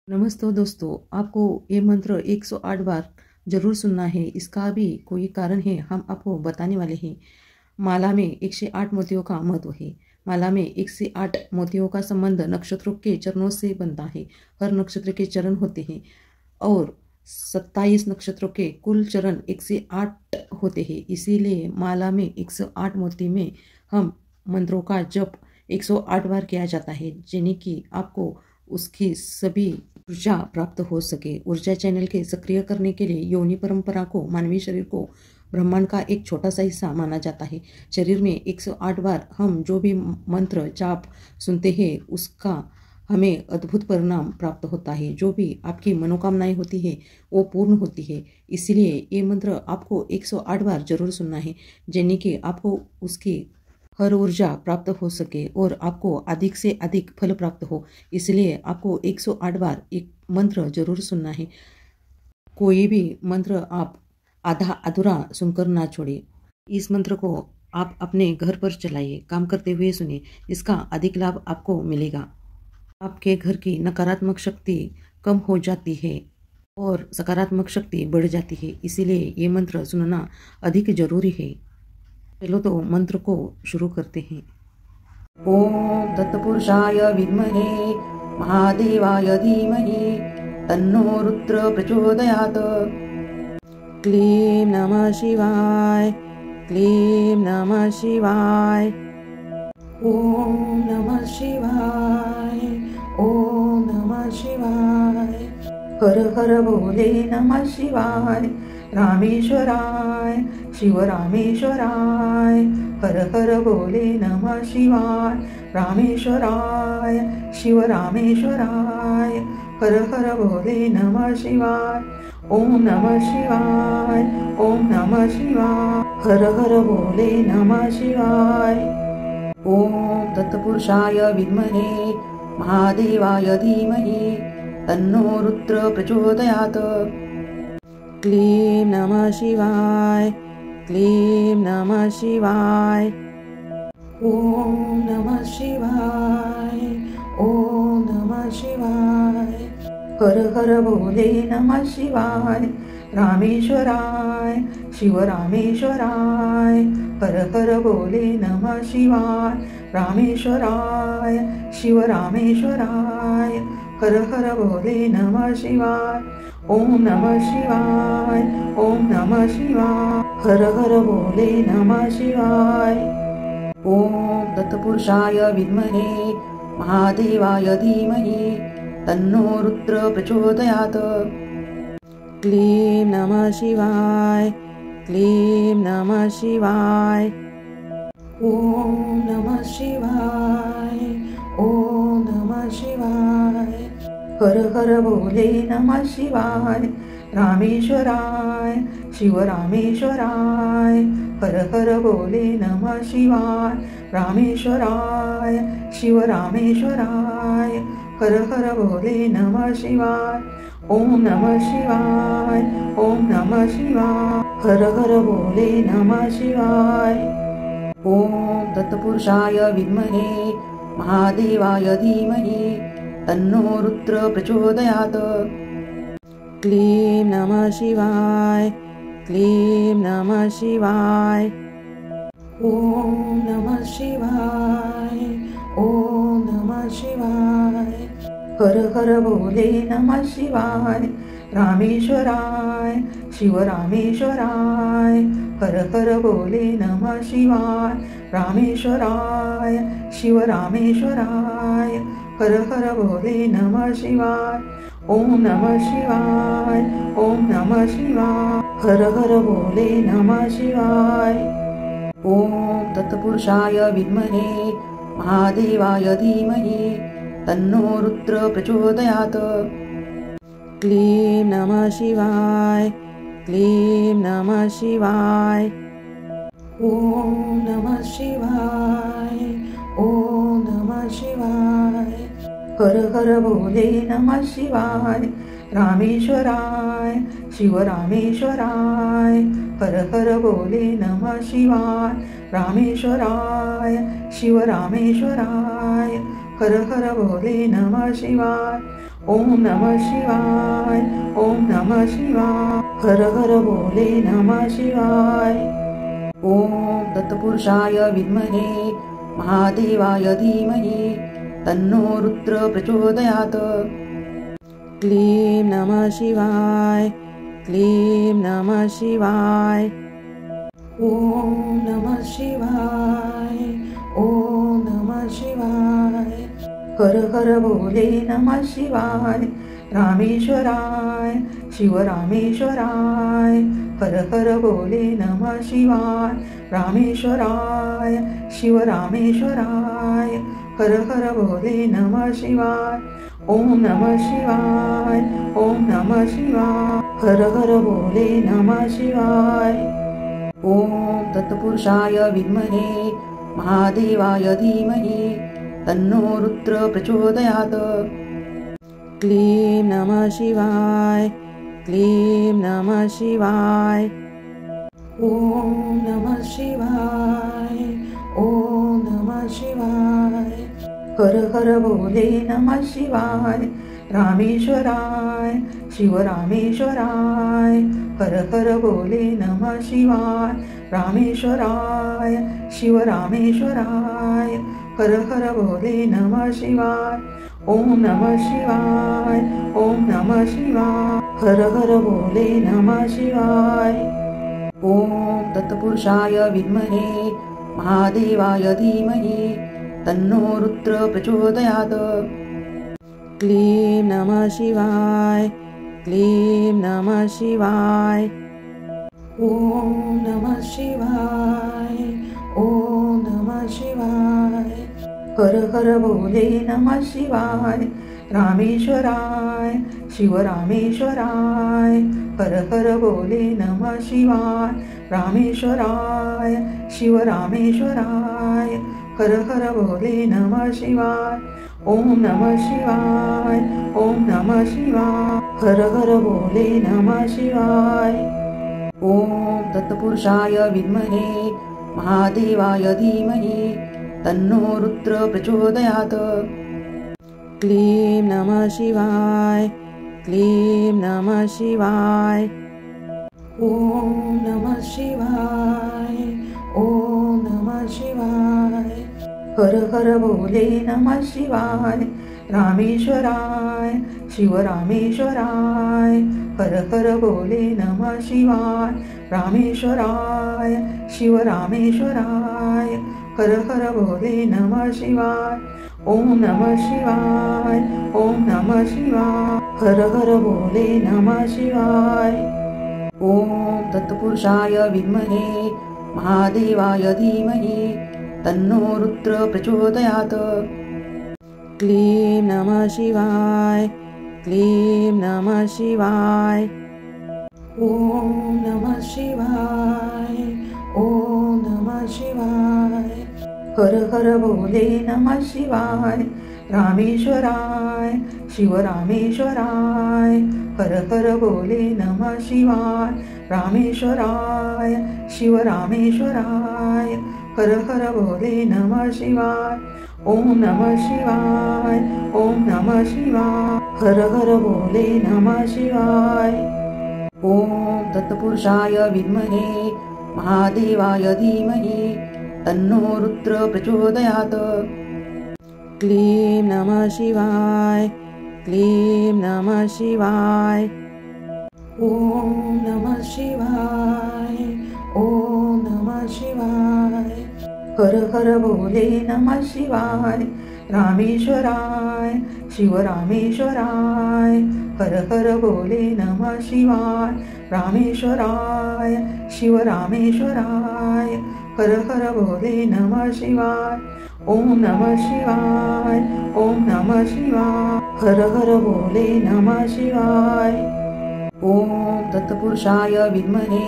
नमस्ते दोस्तों, आपको ये मंत्र 108 बार जरूर सुनना है। इसका भी कोई कारण है, हम आपको बताने वाले हैं। माला में 108 मोतियों का महत्व है। माला में 108 मोतियों का संबंध नक्षत्रों के चरणों से बनता है। हर नक्षत्र के चरण होते हैं और 27 नक्षत्रों के कुल चरण 108 होते हैं। इसीलिए माला में 108 मोती में हम मंत्रों का जप 108 बार किया जाता है, जिन्हें कि आपको उसकी सभी ऊर्जा प्राप्त हो सके। ऊर्जा चैनल के सक्रिय करने के लिए योनि परंपरा को मानवीय शरीर को ब्रह्मांड का एक छोटा सा हिस्सा माना जाता है। शरीर में 108 बार हम जो भी मंत्र जाप सुनते हैं, उसका हमें अद्भुत परिणाम प्राप्त होता है। जो भी आपकी मनोकामनाएं होती है वो पूर्ण होती है। इसलिए ये मंत्र आपको 108 बार जरूर सुनना है, जिन्हें कि आपको उसकी हर ऊर्जा प्राप्त हो सके और आपको अधिक से अधिक फल प्राप्त हो। इसलिए आपको 108 बार एक मंत्र जरूर सुनना है। कोई भी मंत्र आप आधा अधूरा सुनकर ना छोड़े। इस मंत्र को आप अपने घर पर चलाइए, काम करते हुए सुनिए, इसका अधिक लाभ आपको मिलेगा। आपके घर की नकारात्मक शक्ति कम हो जाती है और सकारात्मक शक्ति बढ़ जाती है। इसीलिए ये मंत्र सुनना अधिक जरूरी है। चलो तो मंत्र को शुरू करते हैं। ओम तत्पुरुषाय विद्महे महादेवाय धीमहि तन्नो रुद्र प्रचोदयात्। क्लीं नमः शिवाय, क्लीं नमः शिवाय। ओम नमः शिवाय, ओम नमः शिवाय। हर हर भोले नमः शिवाय, रामेश्वराय शिव रामेश्वराय। हर हर भोले नमः शिवाय, रामेश्वराय शिव रामेश्वराय। हर हर भोले नमः शिवाय। ओम नमः शिवाय, ओम नमः शिवाय। हर हर भोले नमः शिवाय। ओम तत्पुरुषाय विद्महे महादेवाय धीमहि तन्नो रुद्र प्रचोदयात्। क्लीं नमः शिवाय, क्लीं नमः शिवाय। ओम नमः शिवाय, ओम नमः शिवाय। हर हर भोले नमः शिवाय, रामेश्वराय शिव रामेश्वराय। हर हर भोले नमः शिवाय, रामेश्वराय शिव रामेश्वराय। हर हर भोले नमः शिवाय। ओम नमः शिवाय, ओम नमः शिवाय। हर हर भोले नमः शिवाय। ओम तत्पुरुषाय विद्महे महादेवाय धीमहि तन्नो रुद्र प्रचोदयात्। क्लीं नमः शिवाय, क्लीं नमः शिवाय। ओम नमः शिवाय, ओम नमः शिवाय। हर हर भोले नमः शिवाय, रामेश्वराय शिव रामेश्वराय। हर हर भोले नमः शिवाय, रामेश्वराय शिव रामेश्वराय। हर हर भोले नमः शिवाय। ओम नमः शिवाय, ओम नमः शिवाय। हर हर भोले नमः शिवाय। ओम तत्पुरुषाय विद्महे महादेवाय धीमहि तन्नो रुद्र प्रचोदयात्। क्लीं नमः शिवाय, क्लीं नमः शिवाय। ओम नमः शिवाय, ओम नमः शिवाय। हर हर भोले नमः शिवाय, रामेश्वराय शिव रामेश्वराय। हर हर भोले नमः शिवाय, रामेश्वराय शिव रामेश्वराय। हर हर भोले नमः शिवाय। ओम नमः शिवाय, ओम नमः शिवाय। हर हर भोले नमः शिवाय। ओम तत्पुरुषाय विद्महे महादेवाय धीमहि तन्नो रुद्र प्रचोदयात्। क्लीं नमः शिवाय, क्लीं नमः शिवाय। ओम नमः शिवाय, ओम नमः शिवाय। हर हर भोले नमः शिवाय, रामेश्वराय शिव रामेश्वराय। हर हर भोले नमः शिवाय, रामेश्वराय शिव रामेश्वराय। हर हर भोले नमः शिवाय। ओम नमः शिवाय, ओम नमः शिवाय, हर हर भोले नमः शिवाय। ओम तत्पुरुषाय विद्महे महादेवाय धीमहि तन्नो रुद्र प्रचोदयात्। क्लीं नमः शिवाय, क्लीं नमः शिवाय। ओम नमः शिवाय, ओम नमः शिवाय, हर हर भोले नमः शिवाय। रामेश्वराय शिवरामेश्वराय, हर हर भोले नमः शिवाय। रामेश्वराय शिवरामेश्वराय, हर हर भोले नमः शिवाय। ओम नमः शिवाय, ओम नमः शिवाय, हर हर भोले नमः शिवाय। ओम तत्पुरुषाय विद्महे महादेवाय धीमहि तन्नो रुद्र प्रचोदयात्। क्लीं नमः शिवाय, क्लीं नमः शिवाय। ओम नमः शिवाय, ओम नमः शिवाय, हर हर भोले नमः शिवाय। रामेश्वराय शिवरामेश्वराय, हर हर भोले नमः शिवाय। रामेश्वराय शिवरामेश्वराय, हर हर भोले नमः शिवाय। ओम नमः शिवाय, ओम नमः शिवाय, हर हर भोले नमः शिवाय। ओम तत्पुरुषाय विद्महे महादेवाय धीमहि तन्नो रुद्र प्रचोदयात्। क्लीं नमः शिवाय, क्लीं नमः शिवाय। ओम नमः शिवाय, ओम नमः शिवाय, हर हर भोले नमः शिवाय। रामेश्वराय शिवरामेश्वराय, हर हर भोले नमः शिवाय। रामेश्वराय शिवरामेश्वराय, हर हर भोले नमः शिवाय। ओम नमः शिवाय, ओम नमः शिवाय, हर हर भोले नमः शिवाय। ओम तत्पुरुषाय विद्महे महादेवाय धीमहि तन्नो रुद्र प्रचोदयात्। क्लीं नमः शिवाय, क्लीं नमः शिवाय। ओम नमः शिवाय, ओम नमः शिवाय, हर हर भोले नमः शिवाय। रामेश्वराय शिवरामेश्वराय, हर हर भोले नमः शिवाय। रामेश्वराय शिवरामेश्वराय, हर हर भोले नमः शिवाय। ओम नमः शिवाय, ओम नमः शिवाय, हर हर भोले नमः शिवाय। ओम तत्पुरुषाय विद्महे महादेवाय धीमहि तन्नो रुद्र प्रचोदयात्। क्लीं नमः शिवाय, क्लीं नमः शिवाय। ओम नमः शिवाय, ओम नमः शिवाय, हर हर भोले नमः शिवाय। रामेश्वराय शिवरामेश्वराय, हर हर भोले नमः शिवाय। रामेश्वराय शिवरामेश्वराय, हर हर भोले नमः शिवाय। ओम नमः शिवाय, ओम नमः शिवाय, हर हर भोले नमः शिवाय। ओम तत्पुरुषाय विद्महे महादेवाय धीमहि तन्नो रुद्र प्रचोदयात्। क्लीं नमः शिवाय, क्लीं नमः शिवाय। ओम नमः शिवाय, ओम नमः शिवाय, हर हर भोले नमः शिवाय। रामेश्वराय शिवरामेश्वराय, हर हर भोले नमः शिवाय। रामेश्वराय शिवरामेश्वराय, हर हर भोले नमः शिवाय। ओम नमः शिवाय, ओम नमः शिवाय, हर हर भोले नमः शिवाय। ओम तत्पुरुषाय विद्महे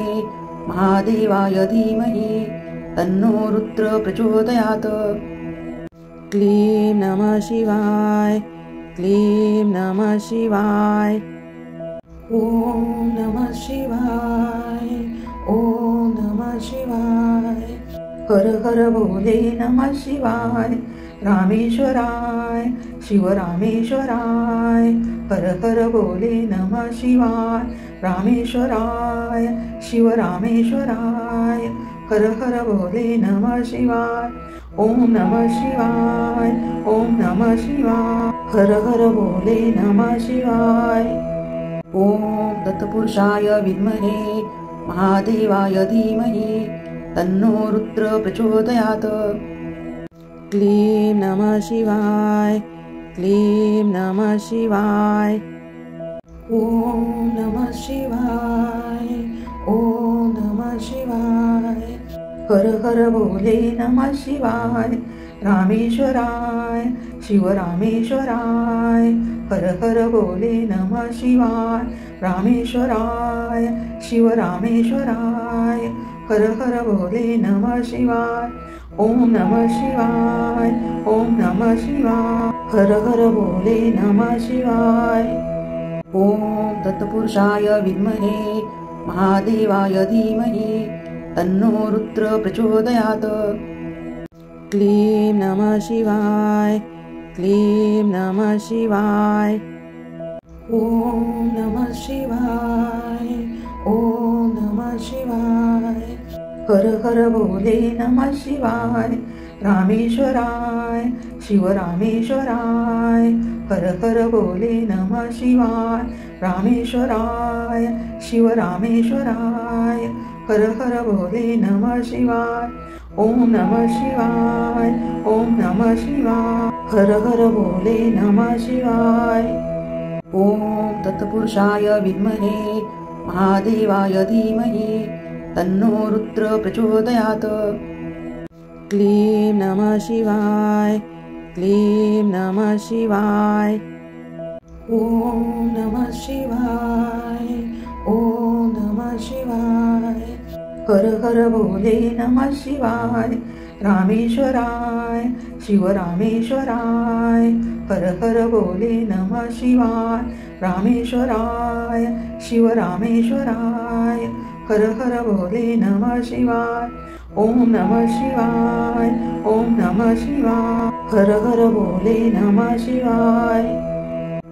महादेवाय धीमहि तन्नो रुद्र प्रचोदयात्। क्लीं नमः शिवाय, क्लीं नमः शिवाय। ओम नमः शिवाय, ओम नमः शिवाय, हर हर भोले नमः शिवाय। रामेश्वराय शिवरामेश्वराय। हर हर बोले नमः शिवाय रामेश्वराय शिवरामेश्वराय। हर हर बोले नमः शिवाय। ओम नमः शिवाय ओम नमः शिवाय। हर हर बोले नमः शिवाय। ओम दत्तपुरुषाय विद्महे महादेवाय धीमहि तन्नो रुद्र प्रचोदयात्। क्लीं नमः शिवाय क्लीं नमः शिवाय। ओम नमः शिवाय ओम नमः शिवाय। हर हर बोले नमः शिवाय रामेश्वराय शिवरामेश्वराय। हर हर बोले नमः शिवाय रामेश्वराय शिवरामेश्वराय। हर हर बोले नमः शिवाय। ओम नमः शिवाय ओम नमः शिवाय। हर हर बोले नमः शिवाय। ओम दत्तपुरुषाय विद्महे महादेवाय धीमहि तन्नो रुद्र प्रचोदयात्। क्लीं नमः शिवाय क्लीं नमः शिवाय। ओम नमः शिवाय ओम नमः शिवाय। हर हर बोले नमः शिवाय रामेश्वराय शिवरामेश्वराय। हर हर बोले नमः शिवाय रामेश्वराय शिवरामेश्वराय। हर हर बोले नमः शिवाय। ओम नमः शिवाय ओम नमः शिवाय। हर हर बोले नमः शिवाय। ओम दत्तपुरुषाय विद्महे महादेवाय धीमहि तन्नो रुद्र प्रचोदयात्। क्लीं नमः शिवाय क्लीं नमः शिवाय। ओम नमः शिवाय ओम नमः शिवाय। हर हर बोले नमः शिवाय रामेश्वराय शिवरामेश्वराय। हर हर बोले नमः शिवाय रामेश्वराय शिवरामेश्वराय। हर हर बोले नमः शिवाय। ओम नमः शिवाय ओम नमः शिवाय। हर हर बोले नमः शिवाय।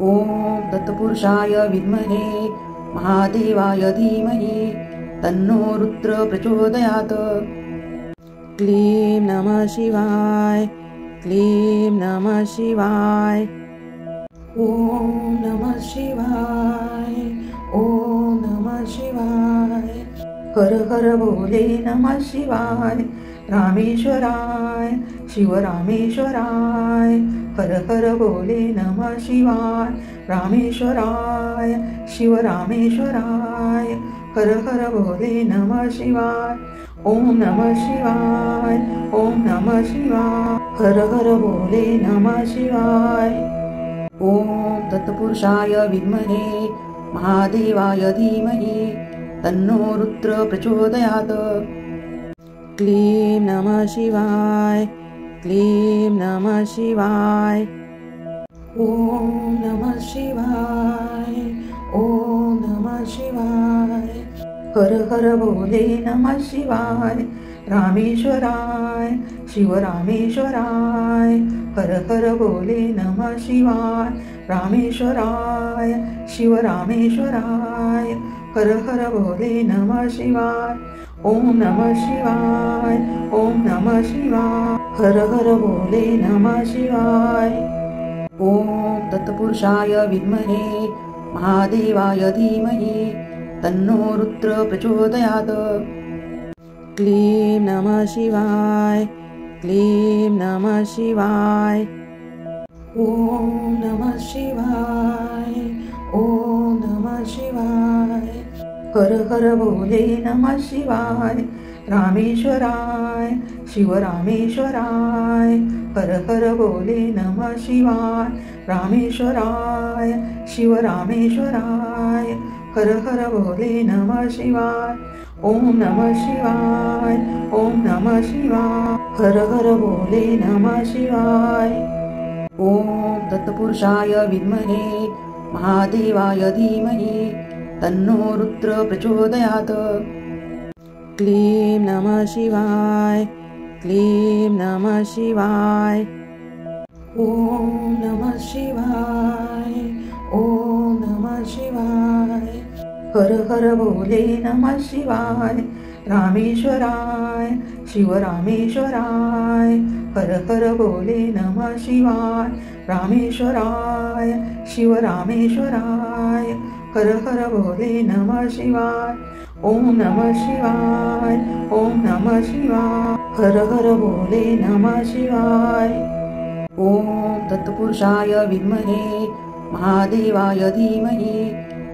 ओम दत्तपुरुषाय विद्महे महादेवाय धीमहि तन्नो रुद्र प्रचोदयात्। क्लीं नमः शिवाय क्लीं नमः शिवाय। ओम नमः शिवाय ओम नमः शिवाय। हर हर बोले नमः शिवाय रामेश्वराय शिवरामेश्वराय। हर हर बोले नमः शिवाय रामेश्वराय शिवरामेश्वराय। हर हर बोले नमः शिवाय। ओम नमः शिवाय ओम नमः शिवाय। हर हर बोले नमः शिवाय। ओम दत्तपुरुषाय विद्महे महादेवाय धीमहि तन्नो रुद्र प्रचोदयात्। क्लीं नमः शिवाय क्लीं नमः शिवाय। ओम नमः शिवाय ओम नमः शिवाय। हर हर बोले नमः शिवाय रामेश्वराय शिवरामेश्वराय। हर हर बोले नमः शिवाय रामेश्वराय शिवरामेश्वराय। हर हर बोले नमः शिवाय। ओम नमः शिवाय ओम नमः शिवाय। हर हर बोले नमः शिवाय। ओम दत्तपुरुषाय विद्महे महादेवाय धीमहि तन्नो रुद्र प्रचोदयात्। क्लीं नमः शिवाय क्लीं नमः शिवाय। ओम नमः शिवाय ओम नमः शिवाय। हर हर बोले नमः शिवाय रामेश्वराय शिवरामेश्वराय। हर हर बोले नमः शिवाय रामेश्वराय शिवरामेश्वराय। हर हर बोले नमः शिवाय। ओम नमः शिवाय ओम नमः शिवाय। हर हर बोले नमः शिवाय। ओम दत्तपुरुषाय विद्महे महादेवाय धीमहि तन्नो रुद्र प्रचोदयात्। क्लीं नमः शिवाय क्लीं नमः शिवाय। ओम नमः शिवाय, ओम नमः शिवाय। हर हर बोले नमः शिवाय, रामेश्वराय शिव रामेश्वराय। हर हर बोले नमः शिवाय, रामेश्वराय शिव रामेश्वराय। हर हर बोले नमः शिवाय, ओम नमः शिवाय, ओम नमः शिवाय। हर हर बोले नमः शिवाय। ओम तत्पुरुषाय विद्महे महादेवाय धीमहि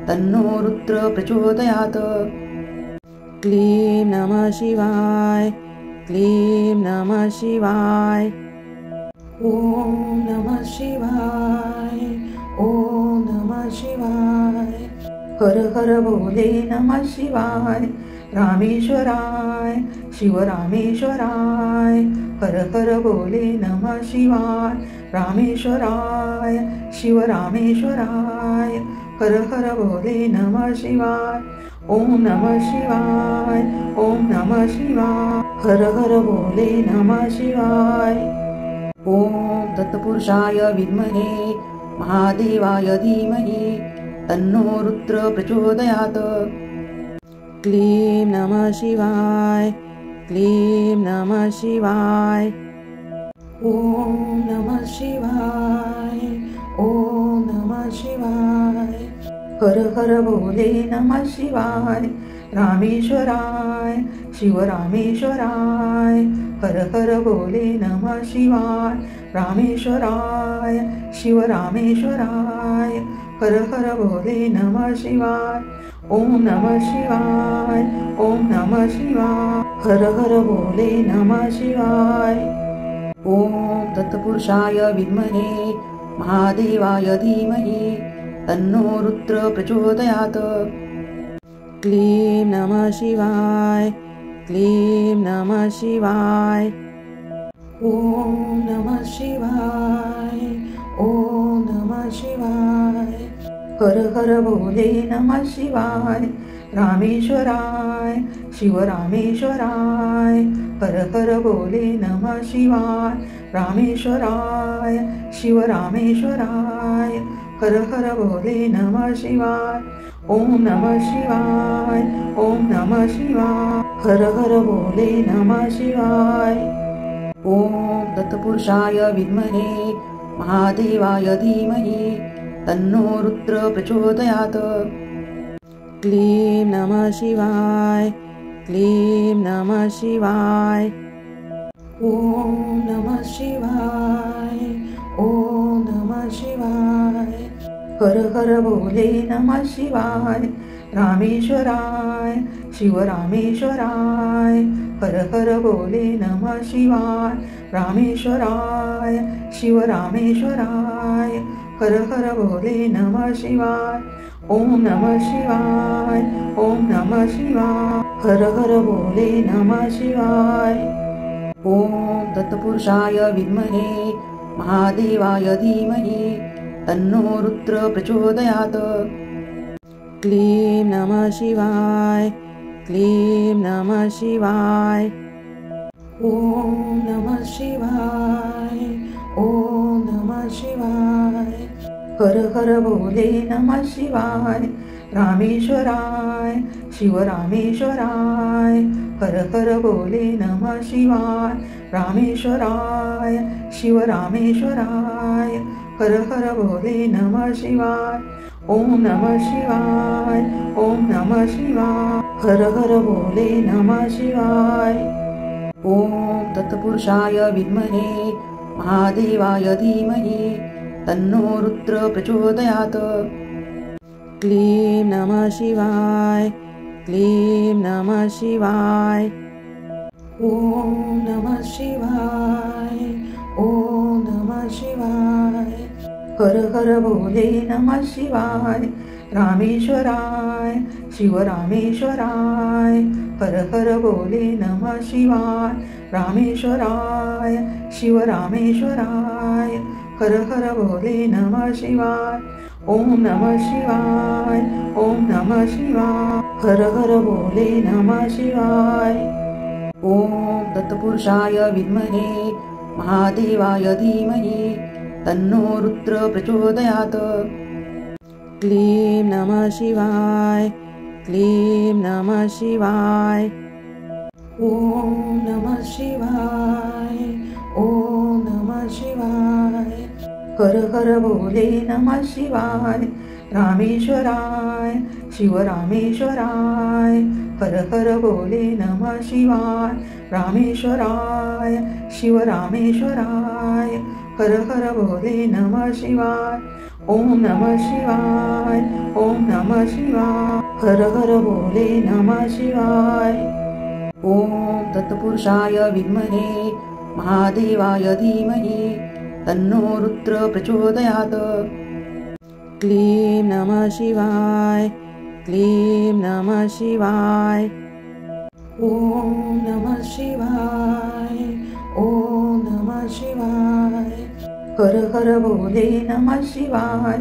तन्नो रुद्र प्रचोदयात्। क्लीं नमः शिवाय, क्लीं नमः शिवाय। ओम नमः शिवाय, ओम नमः शिवाय। हर हर बोले नमः शिवाय, रामेश्वराय शिव रामेश्वराय। हर हर बोले नमः शिवाय, रामेश्वराय शिव रामेश्वराय। हर हर बोले नमः शिवाय, ओम नमः शिवाय, ओम नमः शिवाय। हर हर बोले नमः शिवाय। ओम तत्पुरुषाय विद्महे महादेवाय धीमहि तन्नो रुद्र प्रचोदयात्। क्लीं नमः शिवाय, क्लीं नमः शिवाय। ओम नमः शिवाय, ओम नमः शिवाय। हर हर बोले नमः शिवाय, रामेश्वराय शिव रामेश्वराय। हर हर बोले नमः शिवाय, रामेश्वराय शिव रामेश्वराय। हर हर बोले नमः शिवाय, ओम नमः शिवाय, ओम नमः शिवाय। हर हर बोले नमः शिवाय। ओम तत्पुरुषाय विद्महे महादेवाय धीमहि तन्नो रुद्र प्रचोदयात्। क्लीं नमः शिवाय, क्लीं नमः शिवाय। ओम नमः शिवाय, ओम नमः शिवाय। हर हर बोले नमः शिवाय, रामेश्वराय शिव रामेश्वराय। हर हर बोले नमः शिवाय, रामेश्वराय शिव रामेश्वराय। हर हर बोले नमः शिवाय, ओम नमः शिवाय, ओम नमः शिवाय। हर हर बोले नमः शिवाय। ओम तत्पुरुषाय विद्महे महादेवाय धीमहि तन्नो रुद्र प्रचोदयात्। क्लीं नमः शिवाय, क्लीं नमः शिवाय। ओम नमः शिवाय, ओम नमः शिवाय। हर हर बोले नमः शिवाय, रामेश्वराय शिव रामेश्वराय। हर हर बोले नमः शिवाय, रामेश्वराय शिव रामेश्वराय। हर हर बोले नमः शिवाय, ओम नमः शिवाय, ओम नमः शिवाय। हर हर बोले नमः शिवाय। ओम तत्पुरुषाय विद्महे महादेवाय धीमहि तन्नो रुद्र प्रचोदयात्। क्लीं नमः शिवाय, क्लीं नमः शिवाय। ओम नमः शिवाय, ओम नमः शिवाय। हर हर बोले नमः शिवाय, रामेश्वराय शिव रामेश्वराय। हर हर बोले नमः शिवाय, रामेश्वराय शिव रामेश्वराय। हर हर बोले नमः शिवाय, ओम नमः शिवाय, ओम नमः शिवाय। हर हर बोले नमः शिवाय। ओम तत्पुरुषाय विद्महे महादेवाय धीमहि तन्नो रुद्र प्रचोदयात्। क्लीं नमः शिवाय, क्लीं नमः शिवाय। ओम नमः शिवाय, ओम नमः शिवाय। हर हर बोले नमः शिवाय, रामेश्वराय शिव रामेश्वराय। हर हर बोले नमः शिवाय, रामेश्वराय शिव रामेश्वराय। हर हर बोले नमः शिवाय, ओम नमः शिवाय, ओम नमः शिवाय। हर हर बोले नमः शिवाय। ओम तत्पुरुषाय विद्महे महादेवाय धीमहि तन्नो रुद्र प्रचोदयात्। क्लीं नमः शिवाय, क्लीं नमः शिवाय। ॐ नमः शिवाय, ॐ नमः शिवाय। हर हर बोले नमः शिवाय, रामेश्वराय शिव रामेश्वराय। हर हर बोले नमः शिवाय, रामेश्वराय शिव रामेश्वराय। हर हर बोले नमः शिवाय, ओम नमः शिवाय, ओम नमः शिवाय। हर हर बोले नमः शिवाय। ओम तत्पुरुषाय विद्महे महादेवाय धीमहि तन्नो रुद्र प्रचोदयात्। क्लीं नमः शिवाय, क्लीं नमः शिवाय। ओम नमः शिवाय, ओम नमः शिवाय। हर हर बोले नमः शिवाय,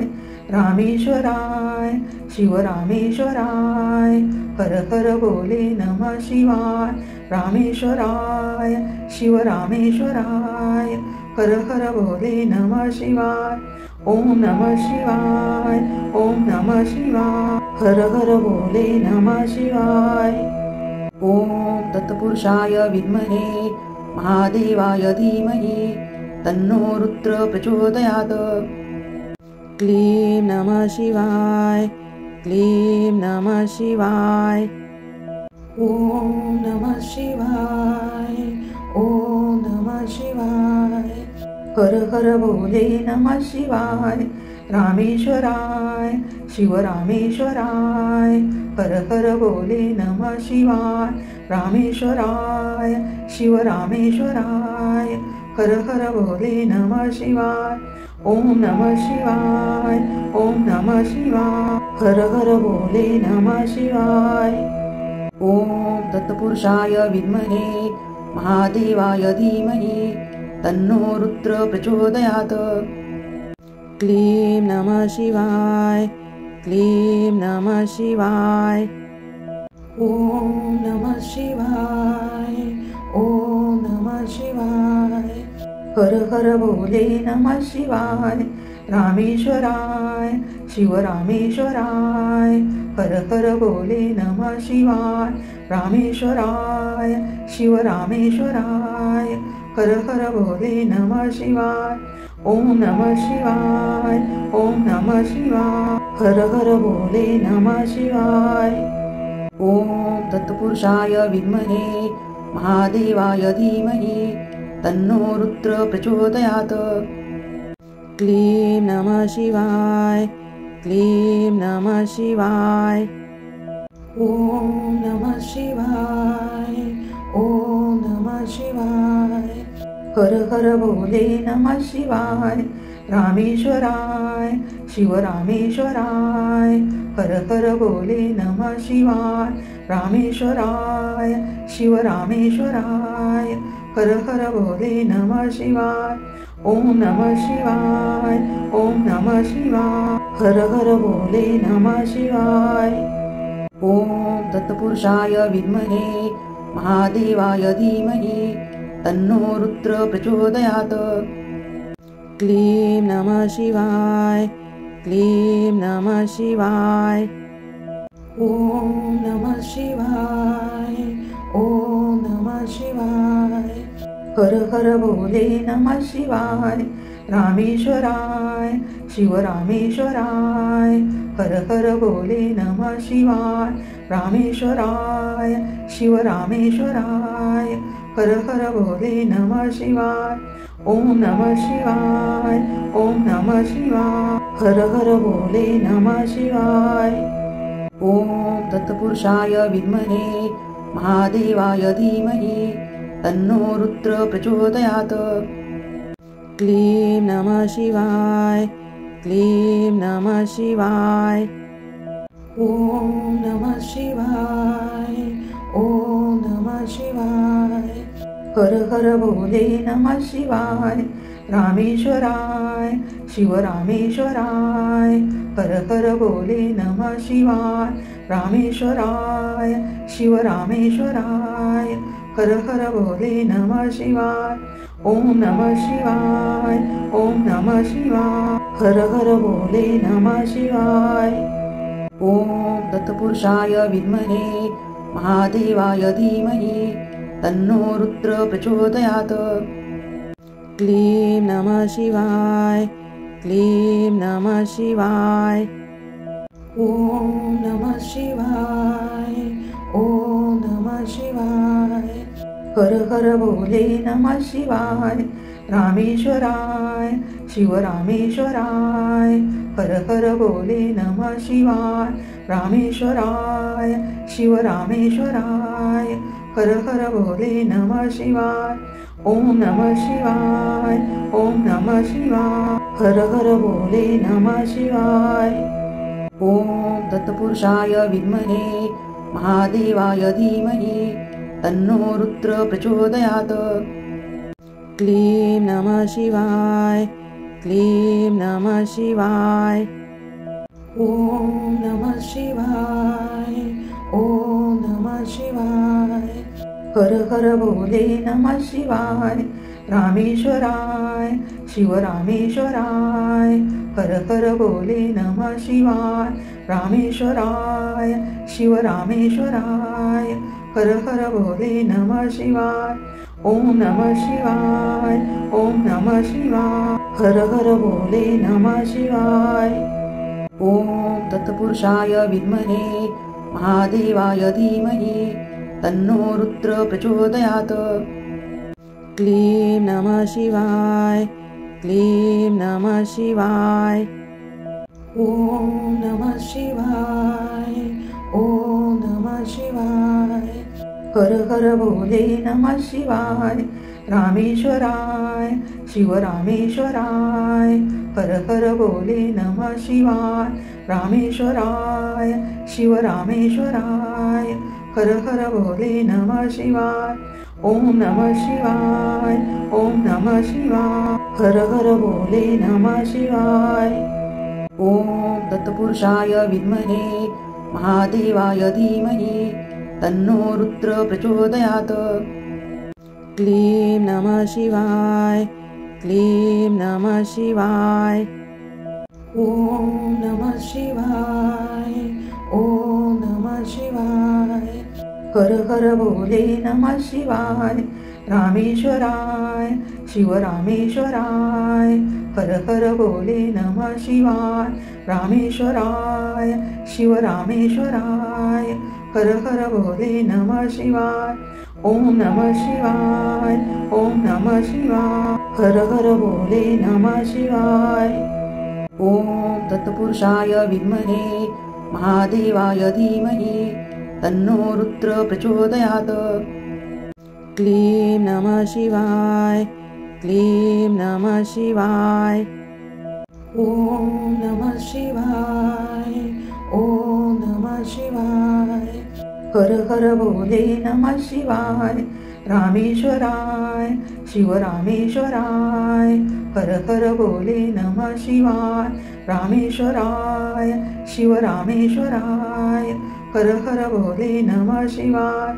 रामेश्वराय शिव रामेश्वराय। हर हर बोले नमः शिवाय, रामेश्वराय शिव रामेश्वराय। हर हर बोले नमः शिवाय, ओम नमः शिवाय, ओम नमः शिवाय। हर हर बोले नमः शिवाय। ओम तत्पुरुषाय विद्महे महादेवाय धीमहि तन्नो रुद्र प्रचोदयात्। क्लीं नमः शिवाय, क्लीं नमः शिवाय। ओम नमः शिवाय, ओम नमः शिवाय। हर हर बोले नमः शिवाय, रामेश्वराय शिव रामेश्वराय। हर हर बोले नमः शिवाय, रामेश्वराय शिव रामेश्वराय। हर हर बोले नमः शिवाय, ओम नमः शिवाय, ओम नमः शिवाय। हर हर बोले नमः शिवाय। ओम तत्पुरुषाय विद्महे महादेवाय धीमहि तन्नो रुद्र प्रचोदयात्। क्लीं नमः शिवाय, क्लीं नमः शिवाय। ओम नमः शिवाय, ओम नमः शिवाय। हर हर बोले नमः शिवाय, रामेश्वराय शिव रामेश्वराय। हर हर बोले नमः शिवाय, रामेश्वराय शिव रामेश्वराय। हर हर बोले नमः शिवाय, ओम नमः शिवाय, ओम नमः शिवाय। हर हर बोले नमः शिवाय। ओम तत्पुरुषाय विद्महे महादेवाय धीमहि तन्नो रुद्र प्रचोदयात्। क्लीं नमः शिवाय, क्लीं नमः शिवाय। ओम नमः शिवाय, ओम नमः शिवाय। हर हर बोले नमः शिवाय, रामेश्वराय शिव रामेश्वराय। हर हर बोले नमः शिवाय, रामेश्वराय शिव रामेश्वराय। हर हर बोले नमः शिवाय, ओम नमः शिवाय, ओम नमः शिवाय। हर हर बोले नमः शिवाय। ओम तत्पुरुषाय विद्महे महादेवाय धीमहि तन्नो रुद्र प्रचोदयात्। क्लीं नमः शिवाय, क्लीं नमः शिवाय। ओम नमः शिवाय, ओम नमः शिवाय। हर हर बोले नमः शिवाय, रामेश्वराय शिव रामेश्वराय। हर हर बोले नमः शिवाय, रामेश्वराय शिव रामेश्वराय। हर हर बोले नमः शिवाय, ओम नमः शिवाय, ओम नमः शिवाय। हर हर बोले नमः शिवाय। ओम तत्पुरुषाय विद्महे महादेवाय धीमहि तन्नो रुद्र प्रचोदयात्। क्लीं नमः शिवाय, क्लीं नमः शिवाय। ओम नमः शिवाय, ओम नमः शिवाय। हर हर बोले नमः शिवाय, रामेश्वराय शिव रामेश्वराय। हर हर बोले नमः शिवाय, रामेश्वराय शिव रामेश्वराय। हर हर बोले नमः शिवाय, ओम नमः शिवाय, ओम नमः शिवाय, हर हर भोले नमः शिवाय। ओम तत्पुरुषाय विद्महे महादेवाय धीमहि तन्नो रुद्र प्रचोदयात्। क्लीं नमः शिवाय, क्लीं नमः शिवाय। ओम नमः शिवाय, ओम नमः शिवाय, हर हर भोले नमः शिवाय। रामेश्वराय शिव रामेश्वराय, हर हर भोले नमः शिवाय। रामेश्वराय शिव रामेश्वराय, हर हर भोले नमः शिवाय। ओम नमः शिवाय, ओम नमः शिवाय, हर हर भोले नमः शिवाय। ओम तत्पुरुषाय विद्महे महादेवाय धीमहि तन्नो रुद्र प्रचोदयात्। क्लीं नमः शिवाय, क्लीं नमः शिवाय। ओम नमः शिवाय, ओम नमः शिवाय, हर हर भोले नमः शिवाय। रामेश्वराय शिव रामेश्वराय, हर हर भोले नमः शिवाय। रामेश्वराय शिव रामेश्वराय, हर हर भोले नमः शिवाय। ओम नमः शिवाय, ओम नमः शिवाय, हर हर भोले नमः शिवाय। ओम तत्पुरुषाय विद्महे महादेवाय धीमहि तन्नो रुद्र प्रचोदयात्। क्लीं नमः शिवाय, क्लीं नमः शिवाय। ओम नमः शिवाय, ओम नमः शिवाय, हर हर भोले नमः शिवाय। रामेश्वराय शिव रामेश्वराय, हर हर भोले नमः शिवाय। रामेश्वराय शिव रामेश्वराय, हर हर भोले नमः शिवाय। ओम नमः शिवाय, ओम नमः शिवाय, हर हर भोले नमः शिवाय। ओम तत्पुरुषाय विद्महे महादेवाय धीमहि तन्नो रुद्र प्रचोदयात्। क्लीं नमः शिवाय, क्लीं नमः शिवाय। ओम नमः शिवाय, ओम नमः शिवाय, हर हर भोले नमः शिवाय। रामेश्वराय शिव रामेश्वराय, हर हर भोले नमः शिवाय। रामेश्वराय शिव रामेश्वराय, हर हर भोले नमः शिवाय। ओम नमः शिवाय, ओम नमः शिवाय, हर हर भोले नमः शिवाय। ओम तत्पुरुषाय विद्महे महादेवाय धीमहि तन्नो रुद्र प्रचोदयात्। क्लीं नमः शिवाय, क्लीं नमः शिवाय। ओम नमः शिवाय, ओम नमः शिवाय, हर हर भोले नमः शिवाय। रामेश्वराय शिव रामेश्वराय, हर हर भोले नमः शिवाय। रामेश्वराय शिव रामेश्वराय, हर हर भोले नमः शिवाय।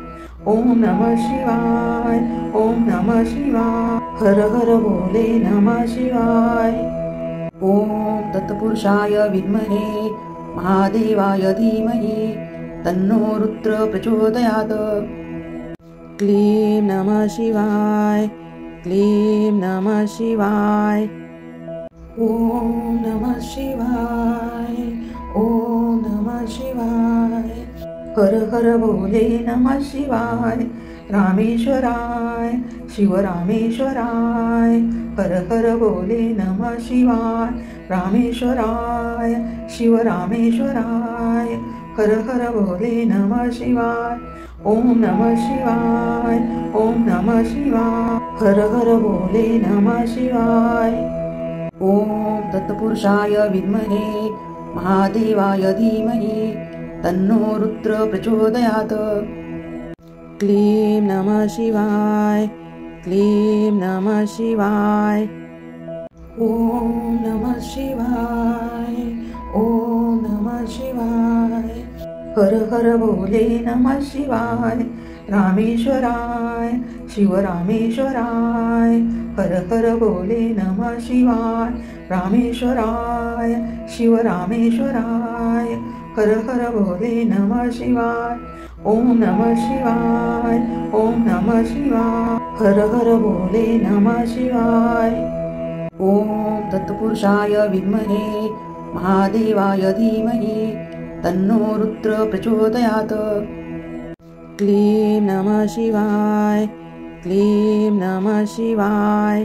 ओम नमः शिवाय, ओम नमः शिवाय, हर हर भोले नमः शिवाय। ओम तत्पुरुषाय विद्महे महादेवाय धीमहि तन्नो रुद्र प्रचोदयात्। क्लीं नमः शिवाय, क्लीं नमः शिवाय। ओम नमः शिवाय, ओम नमः शिवाय, हर हर भोले नमः शिवाय। रामेश्वराय शिव रामेश्वराय, हर हर भोले नमः शिवाय। रामेश्वराय शिव रामेश्वराय, हर हर भोले नमः शिवाय। ओम नमः शिवाय, ओम नमः शिवाय, हर हर भोले नमः शिवाय। ओम तत्पुरुषाय विद्महे महादेवाय धीमहि तन्नो रुद्र प्रचोदयात्। क्लीं नमः शिवाय, क्लीं नमः शिवाय। ओम नमः शिवाय, ओम नमः शिवाय, हर हर भोले नमः शिवाय। रामेश्वराय शिवरामेश्वराय हर हर बोले नमः शिवाय रामेश्वराय शिवरामेश्वराय हर हर बोले नमः शिवाय ओम नमः शिवाय ओम नमः शिवाय हर हर बोले नमः शिवाय ओम तत्पुरुषाय विद्महे महादेवाय धीमहि तन्नो रुद्र प्रचोदयात् क्लीं नमः शिवाय क्लीं नमः शिवाय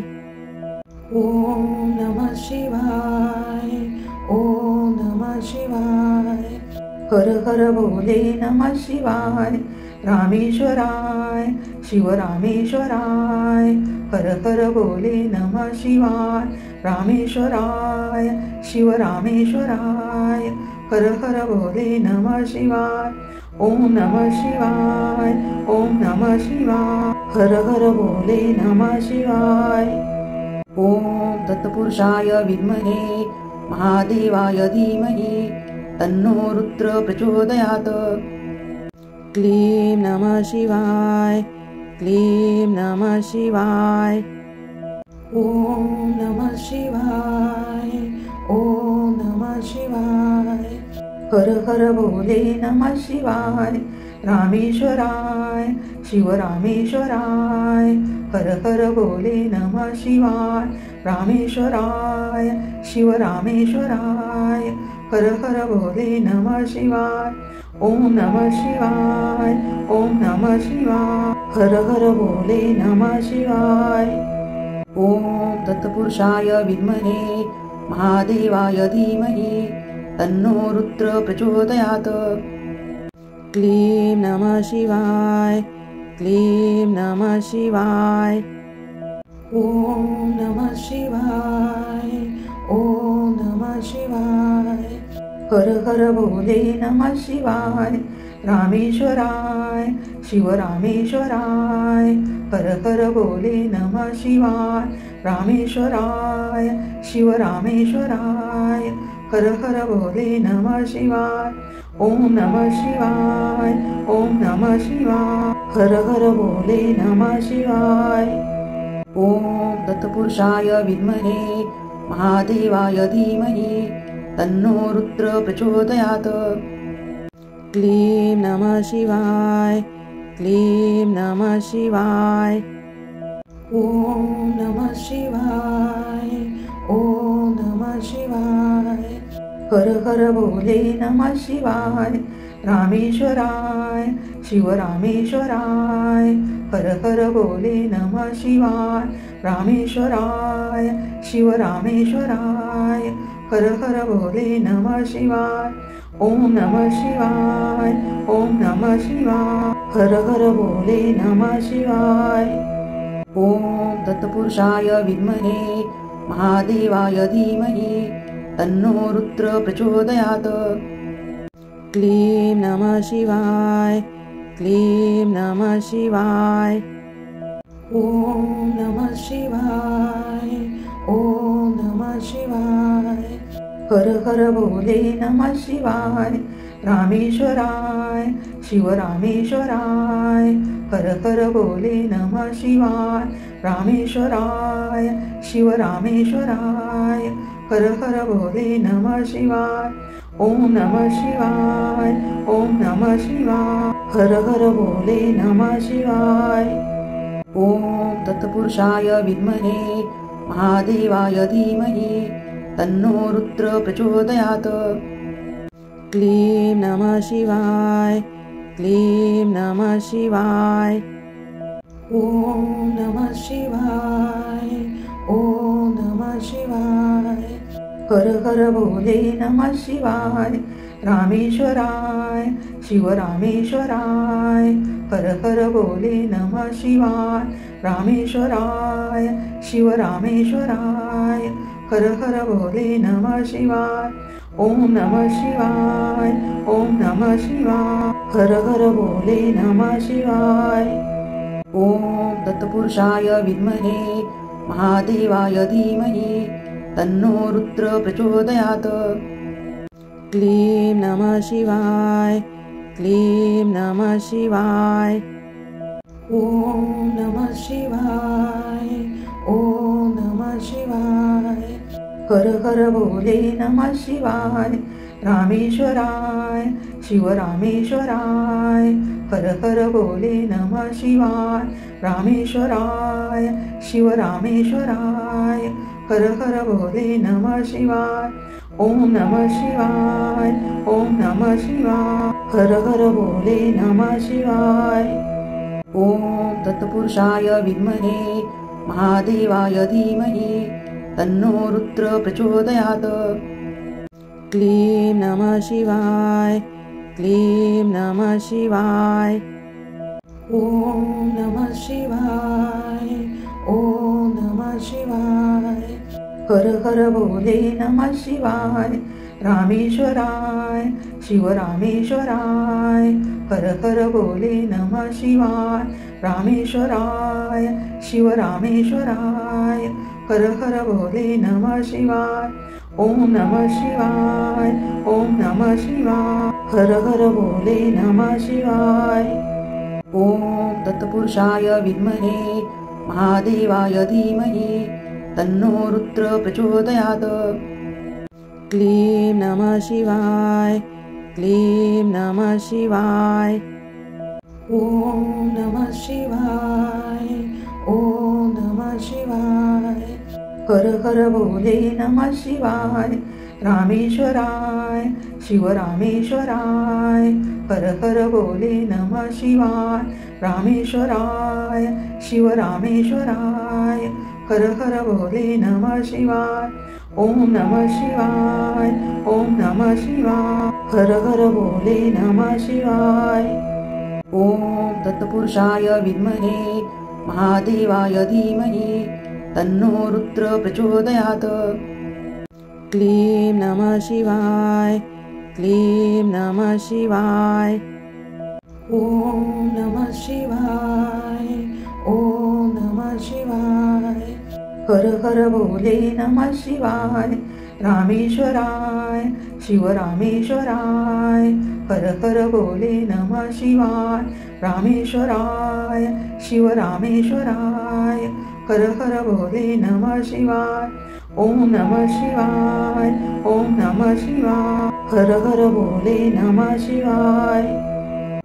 ओम नमः शिवाय ओम नमः शिवाय हर हर बोले नमः शिवाय रामेश्वराय शिवरामेश्वराय हर हर बोले नमः शिवाय रामेश्वराय शिवरामेश्वराय हर हर बोले नमः शिवाय ओम नमः शिवाय ओम नमः शिवाय हर हर बोले नमः शिवाय ओम तत्पुरुषाय विद्महे महादेवाय धीमहि तन्नो रुद्र प्रचोदयात् क्लीं नमः शिवाय क्लीं नमः शिवाय ओम नमः शिवाय ओम नमः शिवाय हर हर बोले नमः शिवाय रामेश्वराय शिवरामेश्वराय हर हर बोले नमः शिवाय रामेश्वराय शिवरामेश्वराय हर हर बोले नमः शिवाय ओम नमः शिवाय ओम नमः शिवाय हर हर बोले नमः शिवाय ओम तत्पुरुषाय विद्महे महादेवाय धीमहि तन्नो रुद्र प्रचोदयात् क्लीं नमः शिवाय क्लीं नमः शिवाय ओम नमः शिवाय ओम नमः शिवाय हर हर बोले नमः शिवाय रामेश्वराय शिवरामेश्वराय हर हर बोले नमः शिवाय रामेश्वराय शिवरामेश्वराय हर हर बोले नमः शिवाय ओम नमः शिवाय ओम नमः शिवाय हर हर बोले नमः शिवाय ओम तत्पुरुषाय विद्महे महादेवाय धीमहि तन्नो रुद्र प्रचोदयात् क्लीं नमः शिवाय क्लीं नमः शिवाय ओम नमः शिवाय ओम नमः शिवाय हर हर बोले नमः शिवाय रामेश्वराय शिवरामेश्वराय हर हर बोले नमः शिवाय रामेश्वराय शिवरामेश्वराय हर हर बोले नमः शिवाय ओम नमः शिवाय ओम नमः शिवाय हर हर बोले नमः शिवाय ओम तत्पुरुषाय विद्महे महादेवाय धीमहि तन्नो रुद्र प्रचोदयात् क्लीं नमः शिवाय क्लीं नमः शिवाय ओम नमः शिवाय ओम नमः शिवाय हर हर बोले नमः शिवाय रामेश्वराय शिवरामेश्वराय हर हर बोले नमः शिवाय रामेश्वराय शिवरामेश्वराय हर हर बोले नमः शिवाय ओम नमः शिवाय ओम नमः शिवाय हर हर बोले नमः शिवाय ओम तत्पुरुषाय विद्महे महादेवाय धीमहि तन्नो रुद्र प्रचोदयात् क्लीं नमः शिवाय क्लीं नमः शिवाय ओम नमः शिवाय ओम नमः शिवाय हर हर बोले नमः शिवाय रामेश्वराय शिवरामेश्वराय हर हर बोले नमः शिवाय रामेश्वराय शिवरामेश्वराय हर हर बोले नमः शिवाय ओम नमः शिवाय ओम नमः शिवाय हर हर बोले नमः शिवाय ओम तत्पुरुषाय विद्महे महादेवाय धीमहि तन्नो रुद्र प्रचोदयात् क्लीं नमः शिवाय क्लीं नमः शिवाय ओम नमः शिवाय, ओम नमः शिवाय। हर हर बोले नमः शिवाय, रामेश्वराय शिवरामेश्वराय। हर हर बोले नमः शिवाय, रामेश्वराय शिवरामेश्वराय। हर हर बोले नमः शिवाय, ओम नमः शिवाय, ओम नमः शिवाय। हर हर बोले नमः शिवाय। ओम तत्पुरुषाय विद्महे महादेवाय धीमहि तन्नो रुद्र प्रचोदयात्। क्लीं नमः शिवाय, क्लीं नमः शिवाय। ओम नमः शिवाय, ओम नमः शिवाय। हर हर बोले नमः शिवाय, रामेश्वराय शिवरामेश्वराय। हर हर बोले नमः शिवाय, रामेश्वराय शिवरामेश्वराय। हर हर बोले नमः शिवाय, ओम नमः शिवाय, ओम नमः शिवाय। हर हर बोले नमः शिवाय। ओम तत्पुरुषाय विद्महे महादेवाय धीमहि तन्नो रुद्र प्रचोदयात्। क्लीं नमः शिवाय, क्लीं नमः शिवाय। ओम नमः शिवाय, ओम नमः शिवाय। हर हर बोले नमः शिवाय, रामेश्वराय शिवरामेश्वराय। हर हर बोले नमः शिवाय, रामेश्वराय शिवरामेश्वराय। हर हर बोले नमः शिवाय, ओम नमः शिवाय, ओम नमः शिवाय। हर हर बोले नमः शिवाय। ओम तत्पुरुषाय विद्महे महादेवाय धीमहि तन्नो रुद्र प्रचोदयात्। क्लीं नमः शिवाय, क्लीं नमः शिवाय। ओम नमः शिवाय, ओम नमः शिवाय। हर हर बोले नमः शिवाय, रामेश्वराय शिवरामेश्वराय। हर हर बोले नमः शिवाय, रामेश्वराय शिवरामेश्वराय। हर हर बोले नमः शिवाय, ओम नमः शिवाय, ओम नमः शिवाय। हर हर बोले नमः शिवाय।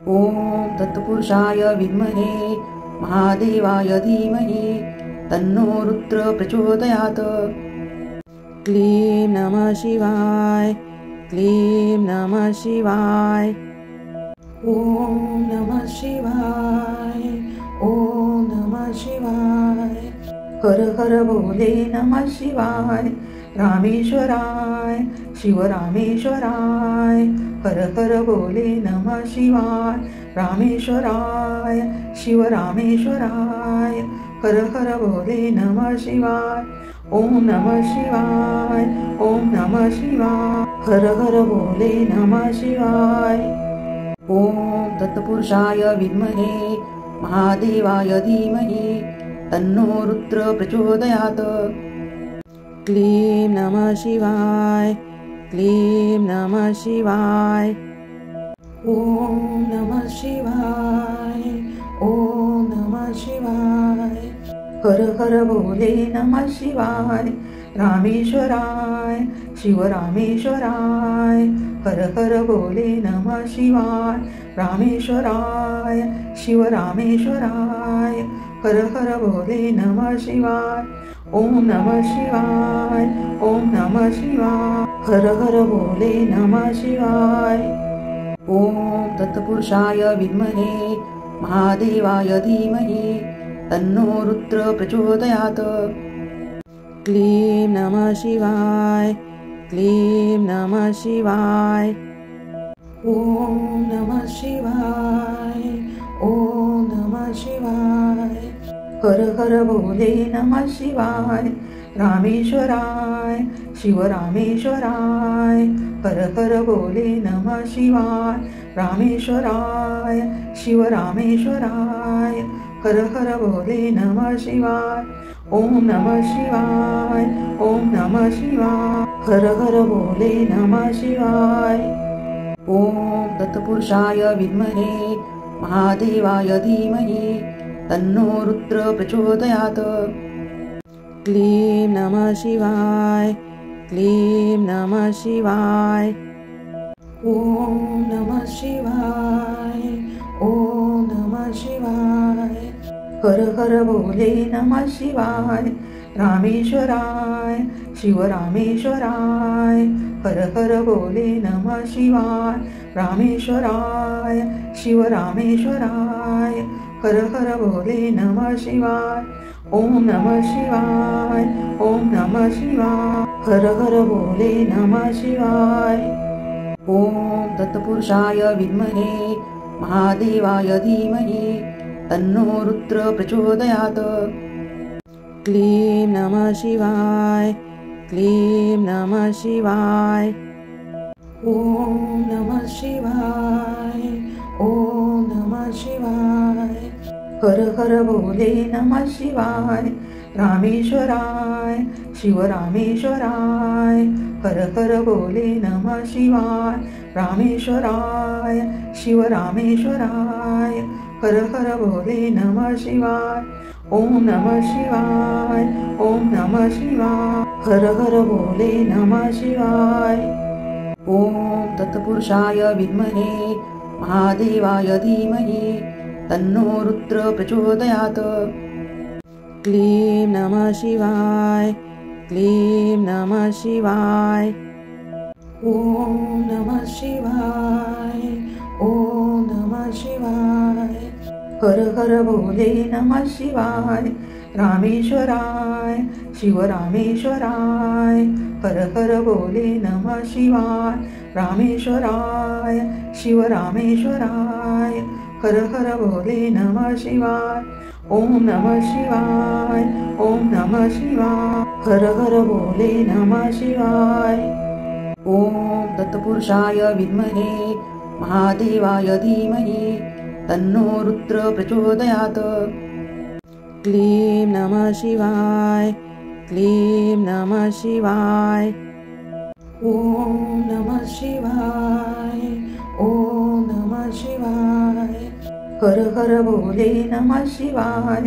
ओम तत्पुरुषाय विद्महे महादेवाय धीमहि तन्नो रुद्र प्रचोदयात्। क्लीं नमः शिवाय, क्लीं नमः शिवाय। ओम नमः शिवाय, ओम नमः शिवाय। हर हर बोले नमः शिवाय, रामेश्वराय शिवरामेश्वराय। हर हर बोले नमः शिवाय, रामेश्वराय शिवरामेश्वराय। हर हर बोले नमः शिवाय, ओम नमः शिवाय, ओम नमः शिवाय। हर हर बोले नमः शिवाय। ओम तत्पुरुषाय विद्महे महादेवाय धीमहि तन्नो रुद्र प्रचोदयात्। क्लीं नमः शिवाय, क्लीं नमः शिवाय। ओम नमः शिवाय, ओम नमः शिवाय। हर हर बोले नमः शिवाय, रामेश्वराय शिवरामेश्वराय। हर हर बोले नमः शिवाय, रामेश्वराय शिवरामेश्वराय। हर हर बोले नमः शिवाय, ओम नमः शिवाय, ओम नमः शिवाय। हर हर बोले नमः शिवाय। ओम तत्पुरुषाय विद्महे महादेवाय धीमहि तन्नो रुद्र प्रचोदयात्। क्लीं नमः शिवाय, क्लीं नमः शिवाय। ओम नमः शिवाय, ओम नमः शिवाय। हर हर बोले नमः शिवाय, रामेश्वराय शिवरामेश्वराय। हर हर बोले नमः शिवाय, रामेश्वराय शिवरामेश्वराय। हर हर बोले नमः शिवाय, ओम नमः शिवाय, ओम नमः शिवाय। हर हर बोले नमः शिवाय। ओम तत्पुरुषाय विद्महे महादेवाय धीमहि तन्नो रुद्र प्रचोदयात्। क्लीं नमः शिवाय, क्लीं नमः शिवाय। ॐ नमः शिवाय, ॐ नमः शिवाय। हर हर बोले नमः शिवाय, रामेश्वराय शिव रामेश्वराय। हर हर बोले नमः शिवाय, रामेश्वराय शिव रामेश्वराय। हर हर बोले नमः शिवाय, ओम नमः शिवाय, ओम नमः शिवाय। हर हर बोले नमः शिवाय। ओम तत्पुरुषाय विद्महे महादेवाय धीमहि तन्नो रुद्र प्रचोदयात्। क्लीं नमः शिवाय, क्लीं नमः शिवाय। ओम नमः शिवाय, ओम नमः शिवाय। हर हर बोले नमः शिवाय, रामेश्वराय शिव रामेश्वराय। हर हर बोले नमः शिवाय, रामेश्वराय शिव रामेश्वराय। हर हर बोले नमः शिवाय, ओम नमः शिवाय, ओम नमः शिवाय। हर हर बोले नमः शिवाय। ओम तत्पुरुषाय विद्महे महादेवाय धीमहि तन्नो रुद्र प्रचोदयात्। क्लीं नमः शिवाय, क्लीं नमः शिवाय। ओम नमः शिवाय, ओम नमः शिवाय। हर हर बोले नमः शिवाय, रामेश्वराय शिव रामेश्वराय। हर हर बोले नमः शिवाय, रामेश्वराय शिव रामेश्वराय। हर हर बोले नमः शिवाय, ओम नमः शिवाय, ओम नमः शिवाय। हर हर बोले नमः शिवाय। ओम तत्पुरुषाय विद्महे महादेवाय धीमहि तन्नो रुद्र प्रचोदयात्। क्लीं नमः शिवाय, क्लीं नमः शिवाय। ओम नमः शिवाय, ओम नमः शिवाय। हर हर बोले नमः शिवाय,